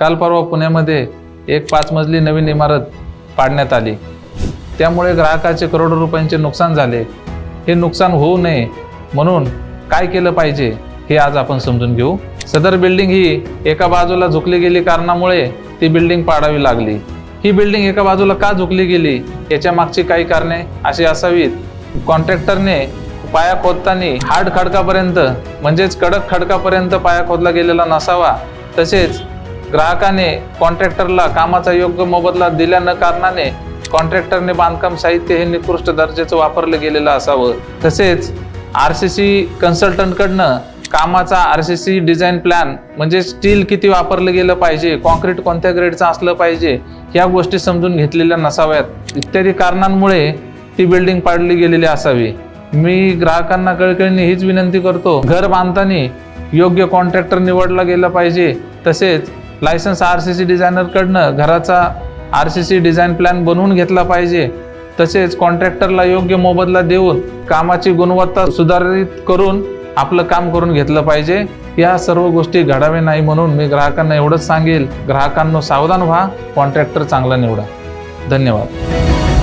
काल परवा पुण्यामध्ये एक 5 मजली नवीन इमारत पाडण्यात आली। त्यामुळे ग्राहकाचे करोडो रुपयांचे नुकसान झाले। हे नुकसान होऊ नये म्हणून काय केलं पाहिजे हे आज आपण समजून घेऊ। सदर बिल्डिंग ही एका बाजूला झुकली गेली कारणामुळे ती बिल्डिंग पाडावी लागली। ही बिल्डिंग एका बाजूला का झुकली गेली याच्या मागची काही कारणे अशी असावीत। कॉन्ट्रॅक्टरने पाया खोदताना हार्ड खडकापर्यंत म्हणजेच कडक खडकापर्यंत पाया खोदला गेलेला नसावा। तसेच ग्राहकाने कॉन्ट्रॅक्टरला कामाचा योग्य मोबदला दिल्या न कारणाने कॉन्ट्रॅक्टरने बांधकाम साहित्य हे निकृष्ट दर्जाचं वापरलं गेलेलं असावं। तसेच RCC कन्सल्टंटकडनं कामाचा RCC डिझाईन प्लॅन म्हणजे स्टील किती वापरलं गेलं पाहिजे, कॉन्क्रीट कोणत्या ग्रेडचं असलं पाहिजे ह्या गोष्टी समजून घेतलेल्या नसाव्यात। इत्यादी कारणांमुळे ती बिल्डिंग पाडली गेलेली असावी। मी ग्राहकांना कळकळीने हीच विनंती करतो, घर बांधताना योग्य कॉन्ट्रॅक्टर निवडला गेला पाहिजे। तसेच लायसन्स RCC डिझायनरकडनं घराचा RCC डिझाईन प्लॅन बनवून घेतला पाहिजे। तसेच कॉन्ट्रॅक्टरला योग्य मोबदला देऊन कामाची गुणवत्ता सुधारित करून आपलं काम करून घेतलं पाहिजे। या सर्व गोष्टी घडावे नाही म्हणून मी ग्राहकांना एवढंच सांगेल, ग्राहकांनो सावधान व्हा, कॉन्ट्रॅक्टर चांगला निवडा। धन्यवाद।